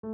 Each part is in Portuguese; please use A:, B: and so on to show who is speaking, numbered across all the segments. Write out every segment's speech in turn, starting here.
A: Como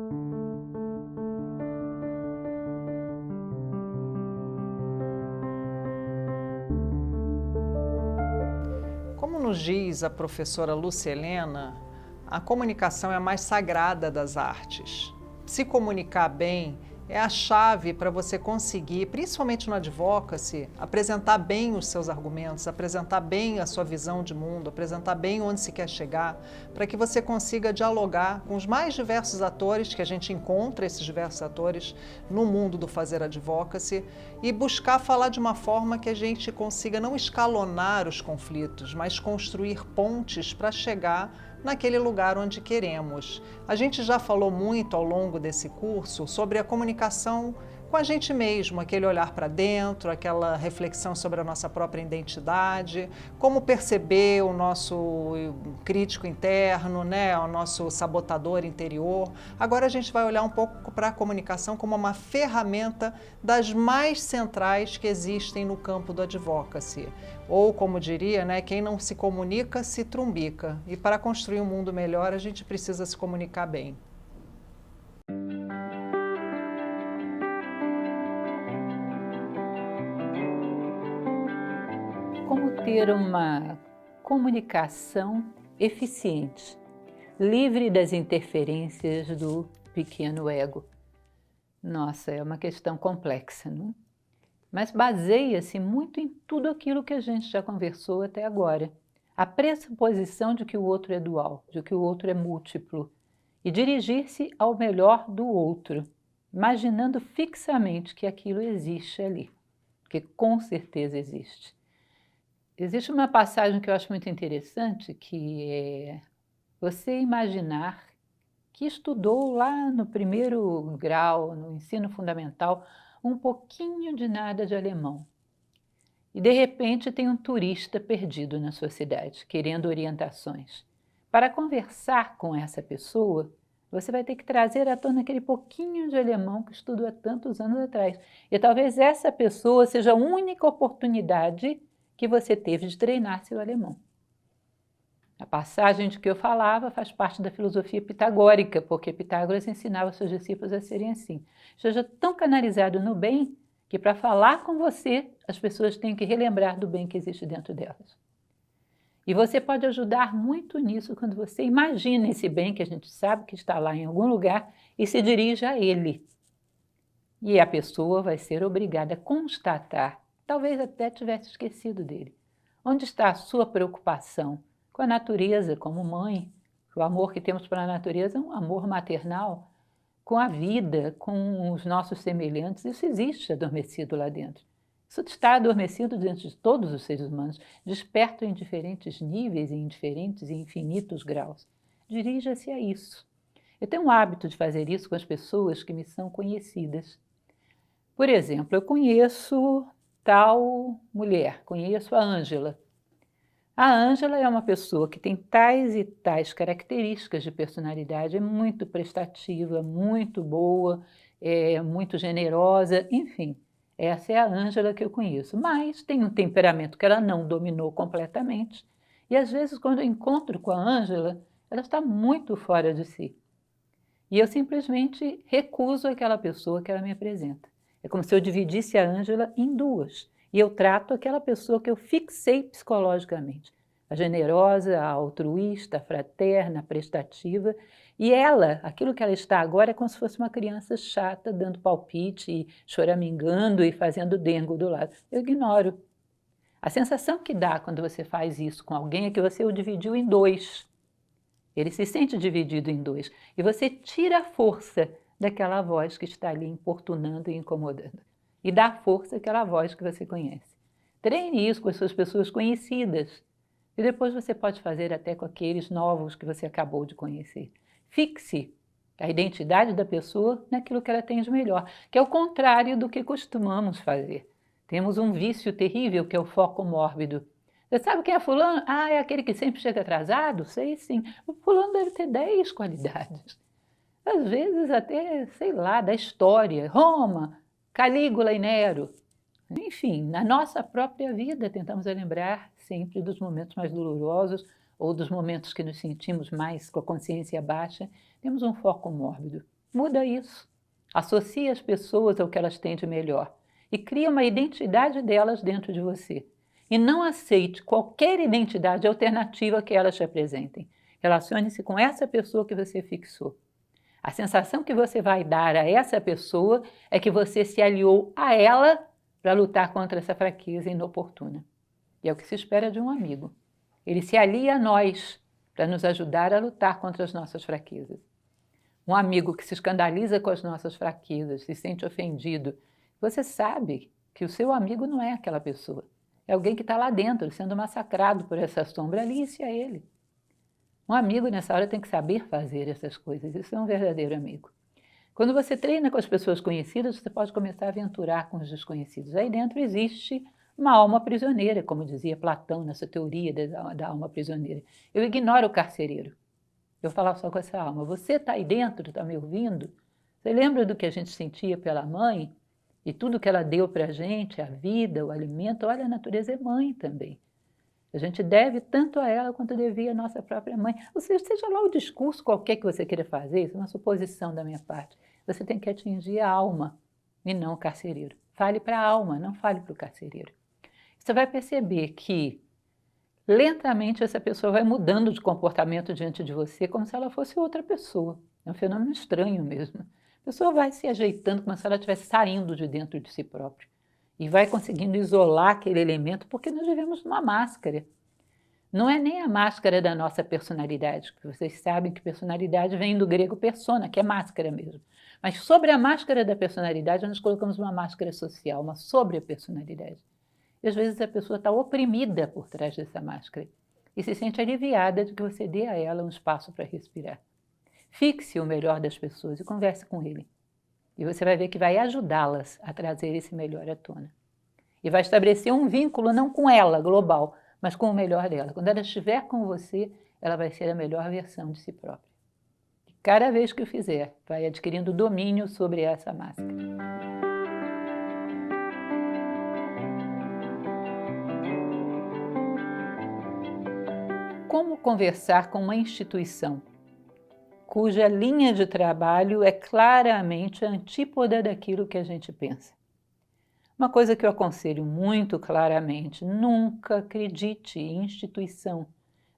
A: nos diz a professora Lúcia Helena, a comunicação é a mais sagrada das artes. Se comunicar bem é a chave para você conseguir, principalmente no advocacy, apresentar bem os seus argumentos, apresentar bem a sua visão de mundo, apresentar bem onde se quer chegar, para que você consiga dialogar com os mais diversos atores, que a gente encontra esses diversos atores no mundo do fazer advocacy, e buscar falar de uma forma que a gente consiga não escalonar os conflitos, mas construir pontes para chegar naquele lugar onde queremos. A gente já falou muito ao longo desse curso sobre a comunicação com a gente mesmo, aquele olhar para dentro, aquela reflexão sobre a nossa própria identidade, como perceber o nosso crítico interno, né, o nosso sabotador interior. Agora a gente vai olhar um pouco para a comunicação como uma ferramenta das mais centrais que existem no campo do advocacy. Ou, como diria, né, quem não se comunica se trumbica. E para construir um mundo melhor, a gente precisa se comunicar bem.
B: Como ter uma comunicação eficiente, livre das interferências do pequeno ego? Nossa, é uma questão complexa, não? Mas baseia-se muito em tudo aquilo que a gente já conversou até agora. A pressuposição de que o outro é dual, de que o outro é múltiplo, e dirigir-se ao melhor do outro, imaginando fixamente que aquilo existe ali, porque com certeza existe. Existe uma passagem que eu acho muito interessante, que é você imaginar que estudou lá no primeiro grau, no ensino fundamental, um pouquinho de nada de alemão. E de repente tem um turista perdido na sua cidade, querendo orientações. Para conversar com essa pessoa, você vai ter que trazer à tona aquele pouquinho de alemão que estudou há tantos anos atrás. E talvez essa pessoa seja a única oportunidade que você teve de treinar seu alemão. A passagem de que eu falava faz parte da filosofia pitagórica, porque Pitágoras ensinava seus discípulos a serem assim. Seja tão canalizado no bem que para falar com você, as pessoas têm que relembrar do bem que existe dentro delas. E você pode ajudar muito nisso quando você imagina esse bem que a gente sabe que está lá em algum lugar e se dirige a ele. E a pessoa vai ser obrigada a constatar, talvez até tivesse esquecido dele. Onde está a sua preocupação com a natureza, como mãe? O amor que temos para a natureza é um amor maternal, com a vida, com os nossos semelhantes. Isso existe adormecido lá dentro. Isso está adormecido dentro de todos os seres humanos, desperto em diferentes níveis, em diferentes e infinitos graus. Dirija-se a isso. Eu tenho o hábito de fazer isso com as pessoas que me são conhecidas. Por exemplo, eu conheço tal mulher, conheço a Ângela. A Ângela é uma pessoa que tem tais e tais características de personalidade, é muito prestativa, muito boa, é muito generosa, enfim. Essa é a Ângela que eu conheço, mas tem um temperamento que ela não dominou completamente. E às vezes, quando eu encontro com a Ângela, ela está muito fora de si. E eu simplesmente recuso aquela pessoa que ela me apresenta. É como se eu dividisse a Ângela em duas. E eu trato aquela pessoa que eu fixei psicologicamente. A generosa, a altruísta, a fraterna, a prestativa. E ela, aquilo que ela está agora é como se fosse uma criança chata, dando palpite, e choramingando e fazendo dengo do lado. Eu ignoro. A sensação que dá quando você faz isso com alguém é que você o dividiu em dois. Ele se sente dividido em dois. E você tira a força daquela voz que está ali importunando e incomodando. E dá força àquela voz que você conhece. Treine isso com as suas pessoas conhecidas. E depois você pode fazer até com aqueles novos que você acabou de conhecer. Fixe a identidade da pessoa naquilo que ela tem de melhor, que é o contrário do que costumamos fazer. Temos um vício terrível que é o foco mórbido. Você sabe quem é fulano? Ah, é aquele que sempre chega atrasado? Sei sim. O fulano deve ter 10 qualidades. Às vezes até, sei lá, da história. Roma, Calígula e Nero. Enfim, na nossa própria vida tentamos lembrar sempre dos momentos mais dolorosos ou dos momentos que nos sentimos mais com a consciência baixa. Temos um foco mórbido. Muda isso. Associa as pessoas ao que elas têm de melhor e cria uma identidade delas dentro de você. E não aceite qualquer identidade alternativa que elas te apresentem. Relacione-se com essa pessoa que você fixou. A sensação que você vai dar a essa pessoa é que você se aliou a ela para lutar contra essa fraqueza inoportuna. E é o que se espera de um amigo. Ele se alia a nós para nos ajudar a lutar contra as nossas fraquezas. Um amigo que se escandaliza com as nossas fraquezas, se sente ofendido, você sabe que o seu amigo não é aquela pessoa. É alguém que está lá dentro, sendo massacrado por essa sombra. Alie-se a ele. Um amigo, nessa hora, tem que saber fazer essas coisas. Isso é um verdadeiro amigo. Quando você treina com as pessoas conhecidas, você pode começar a aventurar com os desconhecidos. Aí dentro existe uma alma prisioneira, como dizia Platão nessa teoria da alma prisioneira. Eu ignoro o carcereiro. Eu falo só com essa alma. Você está aí dentro, está me ouvindo? Você lembra do que a gente sentia pela mãe? E tudo que ela deu para a gente, a vida, o alimento, olha, a natureza é mãe também. A gente deve tanto a ela quanto devia a nossa própria mãe. Ou seja lá o discurso qualquer que você queira fazer, isso é uma suposição da minha parte. Você tem que atingir a alma e não o carcereiro. Fale para a alma, não fale para o carcereiro. Você vai perceber que lentamente essa pessoa vai mudando de comportamento diante de você como se ela fosse outra pessoa. É um fenômeno estranho mesmo. A pessoa vai se ajeitando como se ela estivesse saindo de dentro de si própria. E vai conseguindo isolar aquele elemento, porque nós vivemos numa máscara. Não é nem a máscara da nossa personalidade, porque vocês sabem que personalidade vem do grego persona, que é máscara mesmo. Mas sobre a máscara da personalidade, nós colocamos uma máscara social, uma sobre-personalidade. E às vezes a pessoa está oprimida por trás dessa máscara e se sente aliviada de que você dê a ela um espaço para respirar. Fixe o melhor das pessoas e converse com ele. E você vai ver que vai ajudá-las a trazer esse melhor à tona. E vai estabelecer um vínculo não com ela, global, mas com o melhor dela. Quando ela estiver com você, ela vai ser a melhor versão de si própria. E cada vez que o fizer, vai adquirindo domínio sobre essa máscara. Como conversar com uma instituição cuja linha de trabalho é claramente a antípoda daquilo que a gente pensa? Uma coisa que eu aconselho muito claramente: nunca acredite em instituição.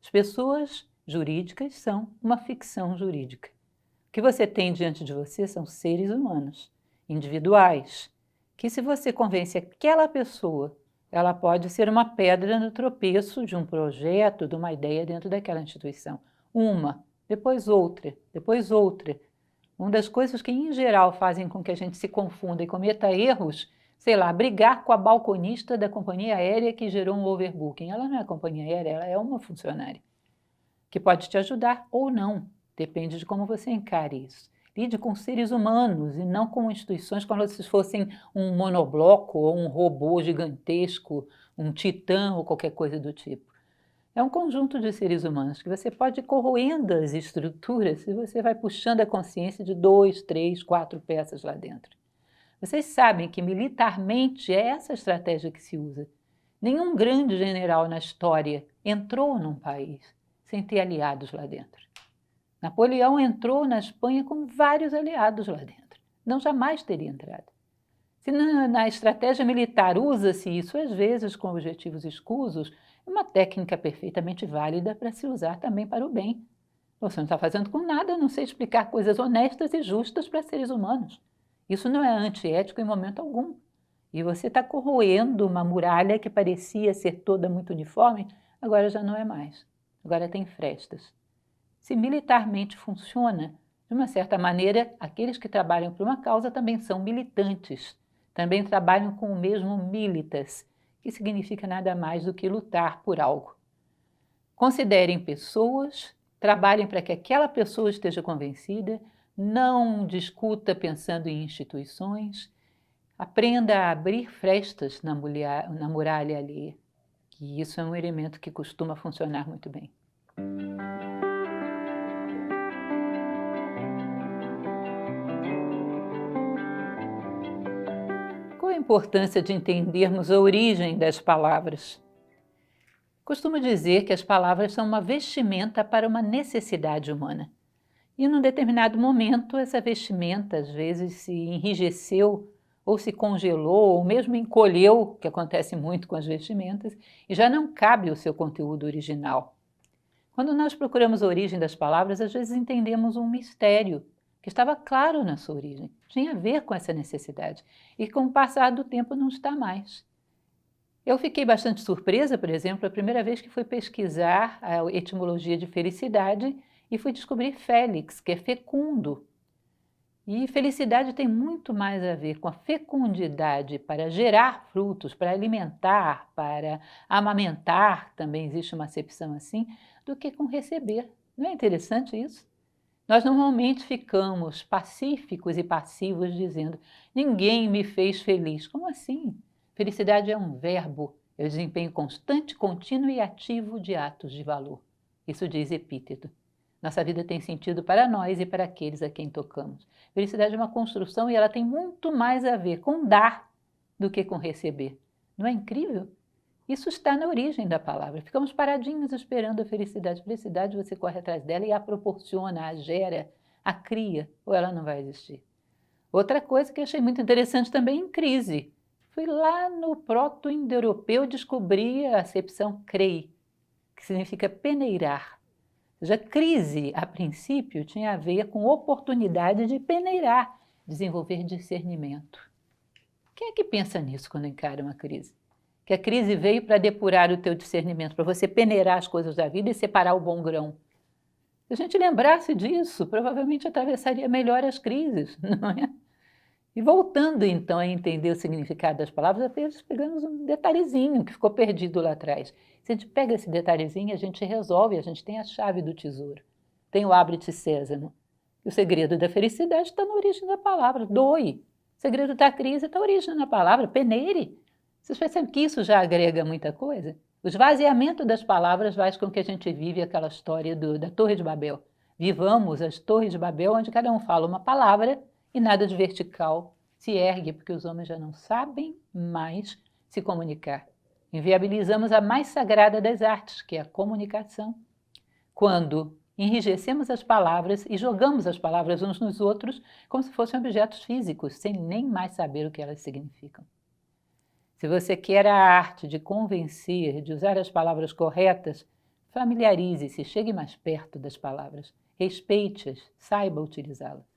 B: As pessoas jurídicas são uma ficção jurídica. O que você tem diante de você são seres humanos, individuais, que se você convence aquela pessoa, ela pode ser uma pedra no tropeço de um projeto, de uma ideia dentro daquela instituição. Uma, depois outra, depois outra. Uma das coisas que, em geral, fazem com que a gente se confunda e cometa erros, sei lá, brigar com a balconista da companhia aérea que gerou um overbooking. Ela não é companhia aérea, ela é uma funcionária, que pode te ajudar ou não, depende de como você encare isso. Lide com seres humanos e não com instituições como se fossem um monobloco ou um robô gigantesco, um titã ou qualquer coisa do tipo. É um conjunto de seres humanos que você pode ir corroendo as estruturas e você vai puxando a consciência de 2, 3, 4 peças lá dentro. Vocês sabem que militarmente é essa estratégia que se usa. Nenhum grande general na história entrou num país sem ter aliados lá dentro. Napoleão entrou na Espanha com vários aliados lá dentro. Não jamais teria entrado. Se na estratégia militar usa-se isso, às vezes com objetivos escusos, é uma técnica perfeitamente válida para se usar também para o bem. Você não está fazendo com nada, a não sei explicar coisas honestas e justas para seres humanos. Isso não é antiético em momento algum. E você está corroendo uma muralha que parecia ser toda muito uniforme, agora já não é mais. Agora tem frestas. Se militarmente funciona, de uma certa maneira, aqueles que trabalham por uma causa também são militantes, também trabalham com o mesmo militas, que significa nada mais do que lutar por algo. Considerem pessoas, trabalhem para que aquela pessoa esteja convencida, não discuta pensando em instituições, aprenda a abrir frestas na muralha alheia, e isso é um elemento que costuma funcionar muito bem. Qual a importância de entendermos a origem das palavras? Costumo dizer que as palavras são uma vestimenta para uma necessidade humana. E num determinado momento, essa vestimenta, às vezes, se enrijeceu, ou se congelou, ou mesmo encolheu, que acontece muito com as vestimentas, e já não cabe o seu conteúdo original. Quando nós procuramos a origem das palavras, às vezes entendemos um mistério que estava claro na sua origem, tinha a ver com essa necessidade, e com o passar do tempo não está mais. Eu fiquei bastante surpresa, por exemplo, a primeira vez que fui pesquisar a etimologia de felicidade e fui descobrir Félix, que é fecundo. E felicidade tem muito mais a ver com a fecundidade para gerar frutos, para alimentar, para amamentar, também existe uma acepção assim, do que com receber. Não é interessante isso? Nós normalmente ficamos pacíficos e passivos dizendo: ninguém me fez feliz. Como assim? Felicidade é um verbo, é o desempenho constante, contínuo e ativo de atos de valor. Isso diz Epíteto. Nossa vida tem sentido para nós e para aqueles a quem tocamos. Felicidade é uma construção e ela tem muito mais a ver com dar do que com receber. Não é incrível? Isso está na origem da palavra. Ficamos paradinhos esperando a felicidade. Felicidade, você corre atrás dela e a proporciona, a gera, a cria, ou ela não vai existir. Outra coisa que eu achei muito interessante também em crise. Fui lá no proto-indo-europeu descobrir a acepção crei, que significa peneirar. Já crise, a princípio, tinha a ver com oportunidade de peneirar, desenvolver discernimento. Quem é que pensa nisso quando encara uma crise? Que a crise veio para depurar o teu discernimento, para você peneirar as coisas da vida e separar o bom grão. Se a gente lembrasse disso, provavelmente atravessaria melhor as crises, não é? E voltando então a entender o significado das palavras, apenas pegamos um detalhezinho que ficou perdido lá atrás. Se a gente pega esse detalhezinho, a gente resolve, a gente tem a chave do tesouro. Tem o abre-te sésamo. E o segredo da felicidade está na origem da palavra, doe. O segredo da crise está na origem da palavra, peneire. Vocês percebem que isso já agrega muita coisa? O esvaziamento das palavras faz com que a gente vive aquela história da Torre de Babel. Vivamos as Torres de Babel, onde cada um fala uma palavra e nada de vertical se ergue, porque os homens já não sabem mais se comunicar. Inviabilizamos a mais sagrada das artes, que é a comunicação, quando enrijecemos as palavras e jogamos as palavras uns nos outros como se fossem objetos físicos, sem nem mais saber o que elas significam. Se você quer a arte de convencer, de usar as palavras corretas, familiarize-se, chegue mais perto das palavras, respeite-as, saiba utilizá-las.